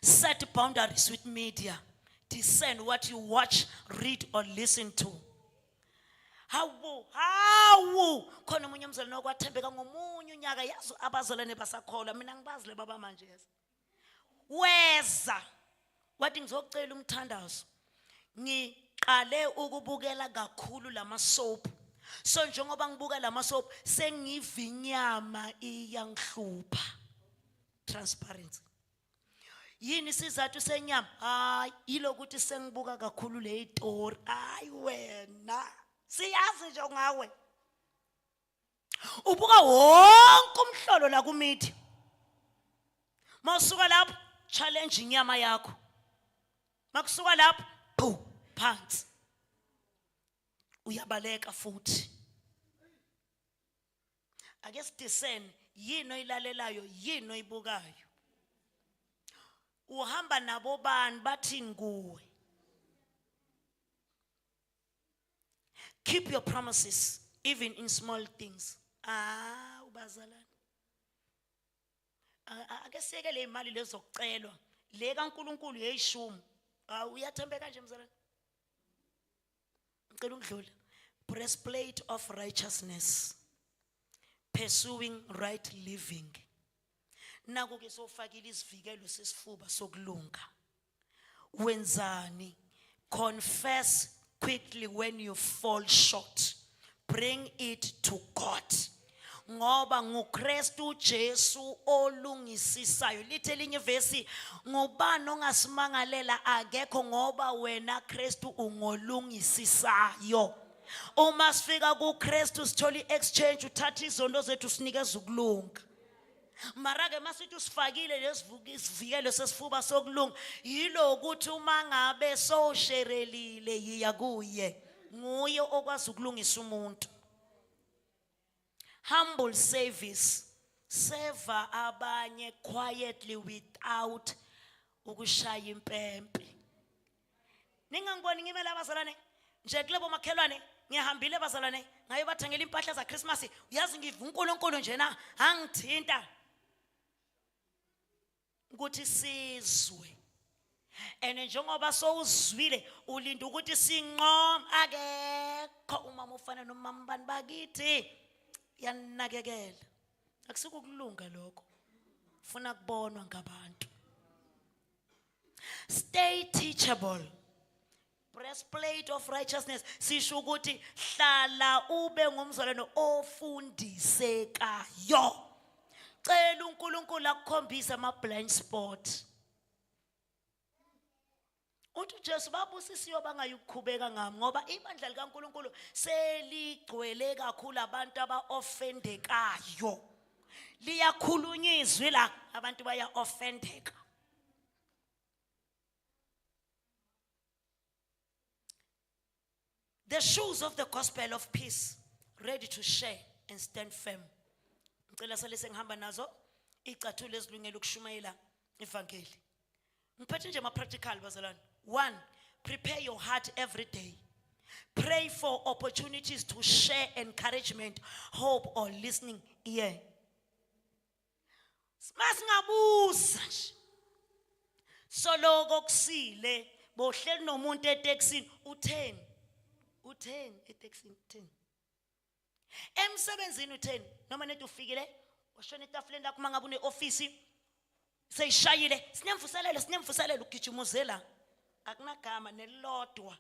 Set boundaries with media. Discern what you watch, read or listen to. Hawu khona umunye umzalwane okwathembeka ngomunye unyaka yazo abazalwane basakholwa, mina ngibazi le baba manje yeza. Weza wathi ngizocela umthandazo. Ngiqale ukubukela kakhulu lama soap. So njengoba ngibuka lama soap sengivinyama iyangihlupha. Transparency. Yini sizathu senyama? Hayi ilokuthi sengibuka kakhulu le story. Hayi wena siyazi nje ngawe. Ubuka wonke umhlolo la kumithi. Mawusuka lapho challenge inyama yakho. Makusuka lapho phansi. Uyabaleka futhi. Ake sidiscern yini oyilalelayo, yini oyibukayo. Uhamba nabo bani bathi nguwe. Keep your promises even in small things. Ubazalwane. Ake siyeke le imali lezokucelwa. Le kaNkulunkulu yeyishumi. Uyathembeka nje mzalwane. Ngicela ukudlula. Breastplate of righteousness. Pursuing right living. Naku ke sofakile isivikelo sesifuba sokulunga. Wenzani? Confess quickly when you fall short. Bring it to God. Ngoba nguKristu Jesu olungisisayo. Lithe linye verse, ngubani ongasimangalela akekho ngoba wena Kristu ungolungisisayo. Uma sifika kuKristu sitholi exchange, uthatha izondo zethu sinikeza ukulunga. Marake masithi usifakile lesivikelo sesifuba sokulunga, yilo ukuthi uma ngabe sowusherelile yiya kuye, nguye okwazi ukulungisa umuntu. Humble service, serve abanye quietly without ukushaya impempe. Ningangiboni ngime la bazalwane nje kulebo makhelwane, ngiyahambile bazalwane ngayo bathengela impahla za Christmas. Uyazi ngiva uNkulunkulu nje na angithinta ukuthi sizwe. And njengoba sowuzwile ulinda ukuthi sinqome, akekho uma umama ofana nomama bani bakithi yanakekela akusikukulunga lokho ufuna kubonwa ngabantu. Stay teachable. Breastplate of righteousness sisho ukuthi hlala ube ngumzalwane ofundisekayo. Cela uNkulunkulu akukhombise ama blind spot. Uthi Jesu babusisiyo bangayukhubeka ngami ngoba ibandla likaNkulunkulu seligcwele kakhulu abantu aba-offendekayo. Liyakhulunyizwa la abantu baya-offendeka. The shoes of the gospel of peace, ready to share and stand firm. Ngicela sale sengihamba nazo icathulo ezilungele ukushumayela ivangeli. Ngiphethe nje ama practical bazalwane. 1, prepare your heart every day. Pray for opportunities to share encouragement, hope or listening ear. Masingabuza nje. Soloko kusile bohleli nomuntu eTexini utheni? Utheni eTexini utheni? Emsebenzini utheni? Noma nethi ufikile washona etafuleni lakho mangabe une office seyishayile sinemvuselelo ugijimuzela akunagama nelodwa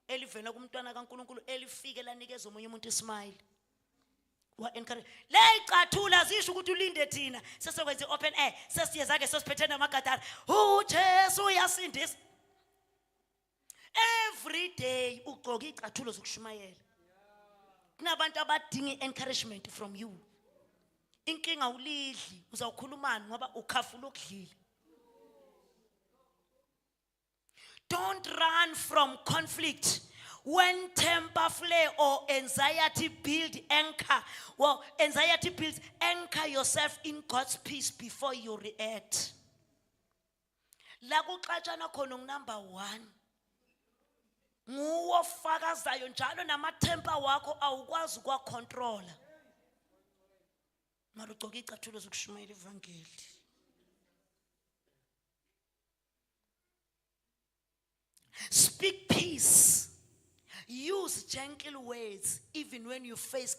elivela kumntwana kaNkulunkulu elifike lanikeza omunye umuntu ismile wa encourage le icathula zisho ukuthi ulinde thina sesekwenze open air sesiyeza ke sesiphethene amagadara uJesu uyasindisa every day ugqoka icathulo zokushumayela. Kunabantu abadinga encouragement from you. Inkinga ulidli uzawukhulumani ngoba ukhafula ukudlile. Don't run from conflict. When temper flare or anxiety builds anchor yourself in God's peace before you react. La kuxatshana khona number 1. Nguwo ofakazayo njalo namathempa wakho awukwazi ukwa controller. Mara ugcoka icathulo zokushumayela ivangeli. Speak peace. Use gentle words even when you face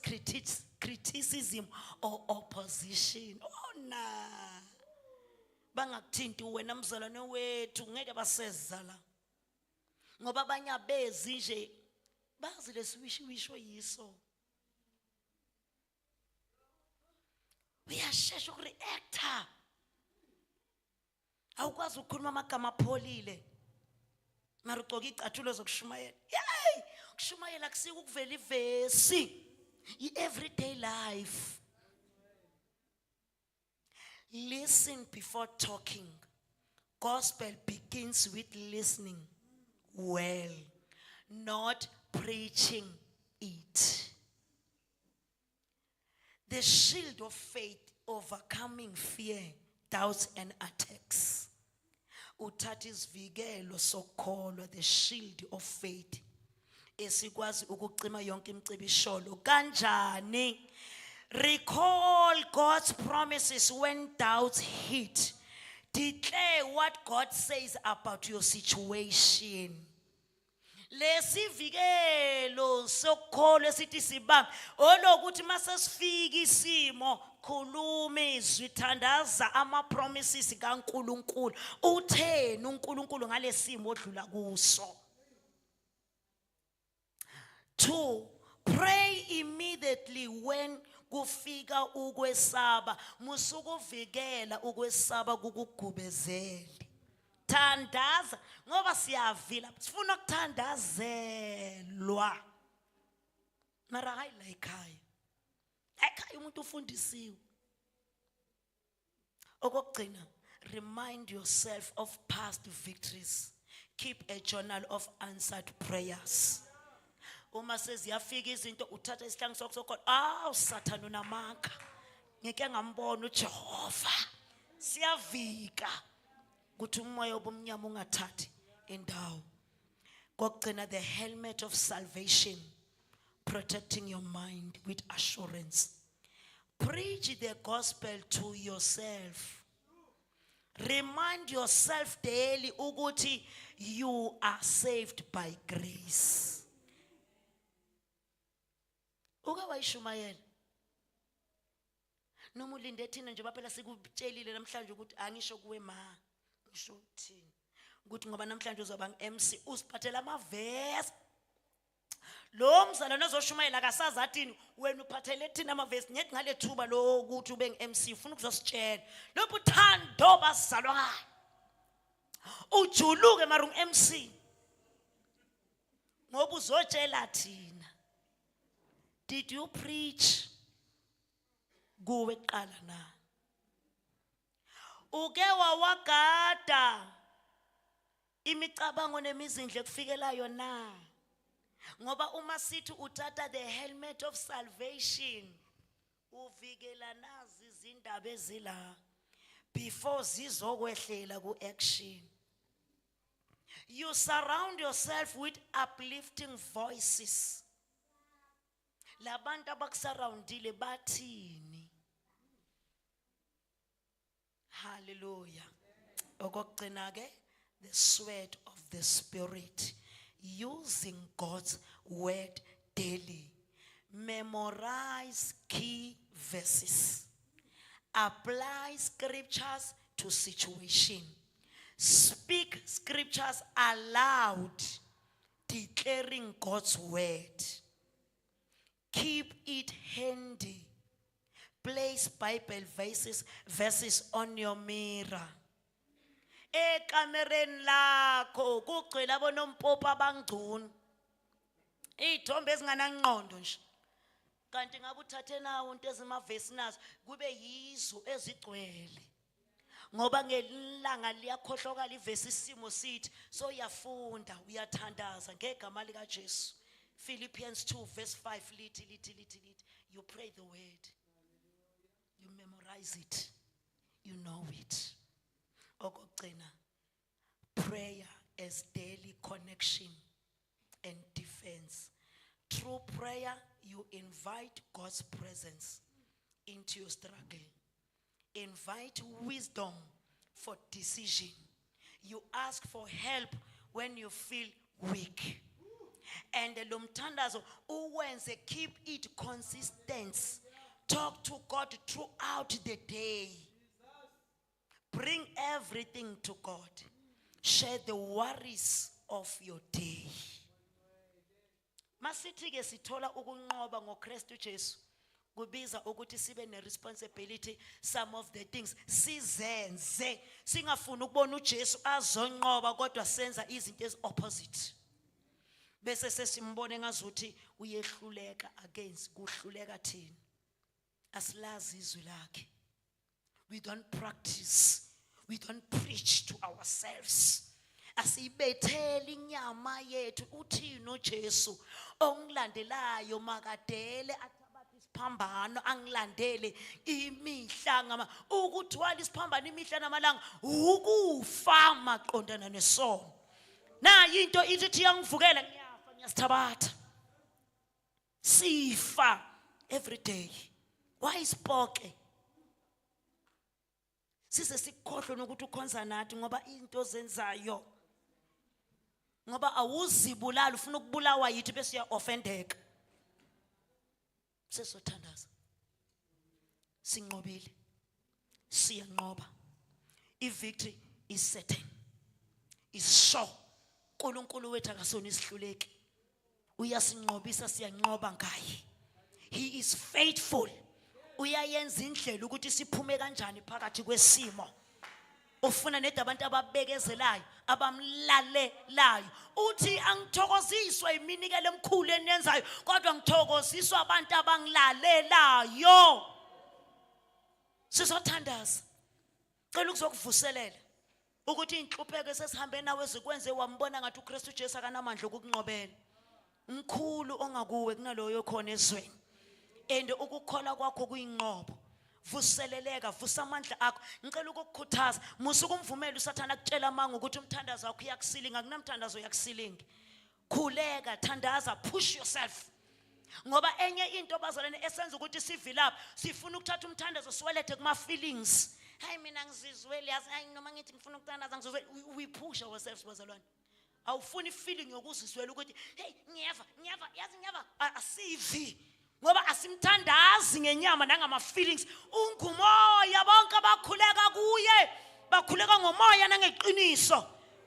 criticism or opposition. Oh na. Bangakuthinti wena mzalwane wethu ngeke baseza la. Ngoba abanye abezi nje bazi lesiwisho yiso. Uyashesha ukureacta. Awukwazi ukukhuluma amagama apholile. Mara ugcoka icathulo zokushumayela. Yey! Ukushumayela akusike ukuvela ivesi. Everyday life. Listen before talking. Gospel begins with listening well, not preaching it. The shield of faith, overcoming fear, doubts and attacks. Uthatha isivikelo sokholwa, the shield of faith. Esikwazi ukucima yonke imicibisholo. Kanjani? Recall God's promises when doubts hit. Declare what God says about your situation. Lesivikelo sokholwa esithi sibamba olokuthi masesifika isimo khuluma izwi thandaza ama promises kaNkulunkulu. Utheni uNkulunkulu ngalesimo odlula kuso. 2, pray immediately when kufika ukwesaba. Musukuvikela ukwesaba kukugubezele. Thandaza ngoba siyavila sifuna ukuthandazelwa. Mara hayi la ekhaya. Ekhaya umuntu ufundisiwe. Okugcina, remind yourself of past victories. Keep a journal of answered prayers. Uma seziyafika izinto uthatha isihlangu sakho sokho usathana unamakha. Ngeke ngambona uJehova. Siyavika. Kuthi umoya obumnyama ungathathi indawo. Kokugcina, the helmet of salvation, protecting your mind with assurance. Preach the gospel to yourself. Remind yourself daily ukuthi you are saved by grace. uke wayishumayela noma ulinde thina nje baphela sikutshelile namhlanje ukuthi angisho kuwe ma ngisho ukuthini ukuthi ngoba namhlanje uzoba ngi-MC usiphathela amavesi lo mzalwane ozoshumayela akasazathini wena uphathele thina amavesi ngithi ngale thuba lo ukuthi ube ngi-MC ufuna ukuzositshela lophu uthando bazalwa ngayo ujuluke mara ngi-MC ngoba uzotshela thina did you preach kuwe kuqala na uke wawagada imicabango nemizindle kufikelayo na ngoba uma sithi uthatha the helmet of salvation uvikela nazi izindaba ezila before zizokwehlela ku-action. You surround yourself with uplifting voices. Labantu abakusurroundile bathini? Hallelujah. Okugcina ke the sword of the spirit, using God's word daily. Memorize key verses. Apply scriptures to situation. Speak scriptures aloud, declaring God's word. Keep it handy. Place Bible verses on your mirror. Ekamereni lakho kugcwele abonompopo abangcunu. Izithombe ezinganangqondo nje. Kanti ngabe uthathe nawo into ezimavesi nazo kube yizo ezigcwele. Ngoba ngelanga liyakhohlokala ivesi isimo sithi so uyafunda uyathandaza ngegama lika Jesu. Philippians 2 verse 5 lithi you pray the word. You memorize it. You know it. Okugcina, prayer as daily connection and defense. Through prayer, you invite God's presence into your struggle. Invite wisdom for decision. You ask for help when you feel weak. And the lumtandazo uwenze, keep it consistent. Talk to God throughout the day. Bring everything to God. Share the worries of your day. Masithi ke sithola ukunqoba ngoKristu Jesu. Kubiza ukuthi sibe ne-responsibility some of the things sizenze. Singafuni ukubona uJesu azonqoba kodwa senza izinto ezi-opposite. Bese sesimbone ngazuthi uyehluleka against kuhluleka thina. Asilazi izwi lakhe. We don't practice. We don't preach to ourselves. Asibetheli inyama yethu uthini uJesu ongilandelayo makadele athabathe isiphambano angilandele imihla ngama ukuthwala isiphambano imihla namalanga ukufa maqondana nesono. Na into ithi yangivukela ngiyafa ngiyasithabatha. Sifa every day. Why spoke? Sise sikhohlwe nokuthi ukhonza nathi ngoba into zenzayo. Ngoba awuzibulala ufuna ukubulawa yithi bese uya offendeka. Sesothandaza. Sinqobile. Siyanqoba. I-victory is certain. Is sure. uNkulunkulu wethu akasona isihluleki. Uyasinqobisa siyanqoba ngaye. He is faithful. Uyayenza indlela ukuthi siphume kanjani phakathi kwesimo. Ufuna nedi abantu ababekezelayo, abamlalelayo. Uthi angithokoziswa iminikelo emikhulu enenzayo, kodwa ngithokoziswa abantu abangilalelayo. Sizothandaza. Cela ukuzokuvuselela ukuthi inhlupheko esesihambe nawe ezikwenze wambona ngathi uKristu Jesu akanamandla okukunqobela. Mkhulu ongakuwe kunaloyo khona ezweni. And ukukhola kwakho kuyinqobo. Vuseleleka, vusa amandla akho. Ngicela ukukukhuthaza, musuku umvumela uSathana akutshela amanga ukuthi umthandazo wakho uyakusilinga, akunamthandazo uyakusilinga. Khuleka, thandaza, push yourself. Ngoba enye into bazalwane esenza ukuthi sivilapha, sifuna ukuthatha umthandazo siwelethe kuma feelings. Hayi mina ngizizwele, hayi noma ngithi ngifuna ukuthandaza ngizizwele. We push ourselves bazalwane. Awufuni feeling yokuzizwela ukuthi hey ngiyeva asivi. ngoba asimthandazi ngenyama nangama feelings. Ungumoya, bonke abakhuleka kuye bakhuleka ngomoya nangeqiniso.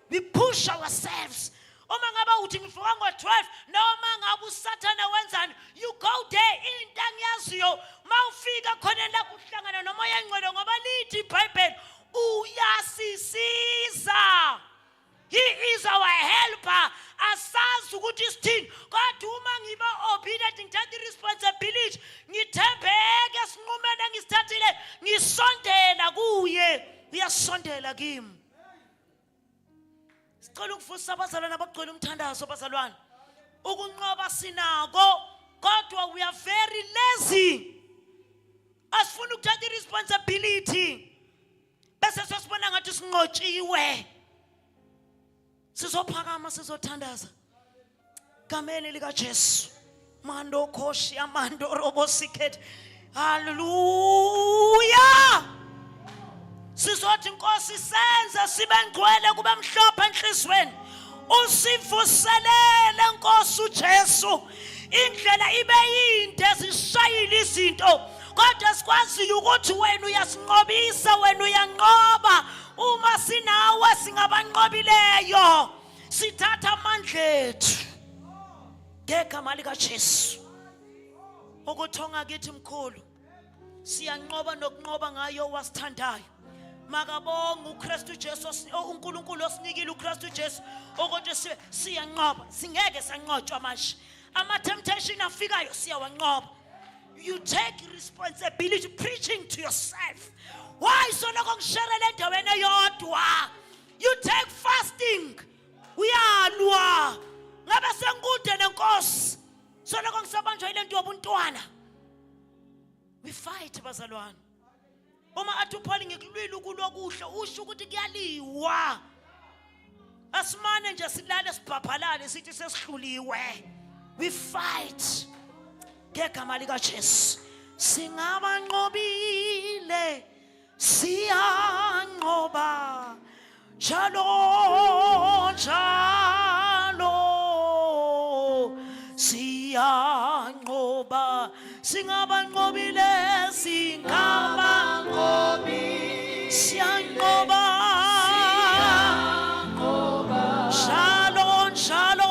We push ourselves. Uma ngaba uthi ngivuka ngo-12 noma ngabe usathana wenzani, you go there. Into engiyaziyo mawufika khona la kuhlangana nomoya engcwele ngoba lithi iBhayibheli uyasisiza. He is our helper. Asazi ukuthi isithini kodwa uma ngiba obedient ngithatha responsibility ngithembeke esinqumeni engisithathile ngisondela kuye uyasondela kimi. Sicela ukuvusa abazalwane abagcwele umthandazo bazalwane. Ukunqoba sinako kodwa we are very lazy. Asifuna ukuthatha responsibility. Bese sesibona ngathi sinqotshiwe. Sizophakama sizothandaza. Gameni lika Jesu. Mando khoshi amando robo sikhet. Hallelujah. Sizothi Nkosi senze sibe ngcwele kube mhlophe enhlizweni. Usivuselele Nkosi uJesu. Indlela ibe yinde zishayile izinto. Kodwa sikwazi ukuthi wena uyasinqobisa, wena uyanqoba. Uma sinawe singabanqobileyo. Sithatha amandla ethu. Ngegama lika Jesu. Ukuthonga kithi mkhulu. Siyanqoba nokunqoba ngayo wasithandayo. Makabonga uKristu Jesu, uNkulunkulu osinikile uKristu Jesu ukuthi siyanqoba. Singeke sanqotshwa manje. Ama temptation afikayo siyawanqoba. You take responsibility preaching to yourself. Why soloko ngisherele endaweni eyodwa? You take fasting. Uyalwa. Ngabe senkude nenkosi. Soloko ngisabanjwa ile nto yobuntwana. We fight bazalwane. Uma athi uPaul ngikulwile ukulokuhle usho ukuthi kuyaliwa. Asimane nje silale sibhabhalale sithi sesihluliwe. We fight. Ngegama lika Jesu. Singabanqobile. Siyanqoba. Njalo njalo. Siyanqoba. Singabanqobile. Singabanqobi. Siyanqoba. Njalo njalo.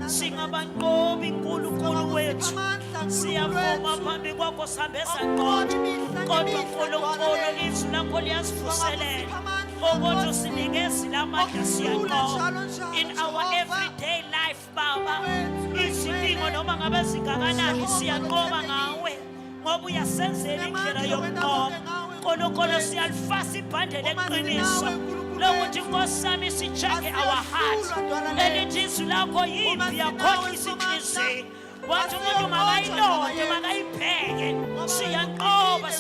Singabanqobi uNkulunkulu wethu siyavuma phambi kwakho sihambeza ngqondo kodwa uNkulunkulu izwi lakho liyasivuselela ukuthi usinikeze lamandla siyanqoba in our every ngabe zingakanani siyanqoba ngawe ngoba uyasenzela indlela yokunqoba nkulunkulu siyalifasa ibhande leqiniso lokuthi Nkosi yami si-check-e our heart elithi izwi lakho yimbi yakhohlisa inhliziyo wathi umuntu makayilonde makayibheke siyanqoba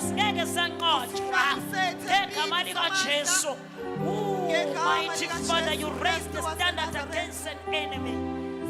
singeke sanqotshwa ngegama likaJesu. Mighty Father, you raise the standard against an enemy.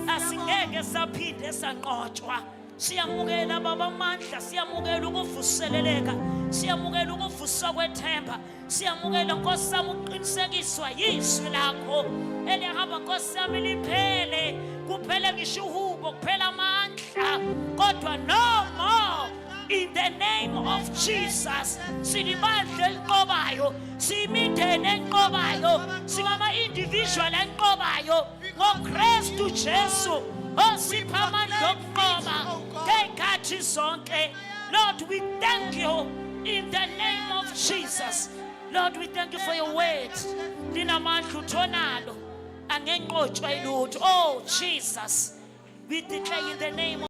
Asingeke saphinde sanqotshwa. Siyamukela baba amandla, siyamukela ukuvuseleleka, siyamukela ukuvuswa kwethemba, siyamukela Nkosi yami uqinisekiswa yizwi lakho elihamba Nkosi yami liphele, kuphele ngisho uhubo, kuphela amandla, kodwa no more. In the name of Jesus, sinibandla eliqobayo, simindene enqobayo, singama individual enqobayo, ngoKristu Jesu osipha amandla okuqoba ngezikhathi zonke. Lord, we thank you in the name of Jesus. Lord, we thank you for your word. Linamandla uthonalo, angenqotshwa ilutho. Oh Jesus, we declare in the name of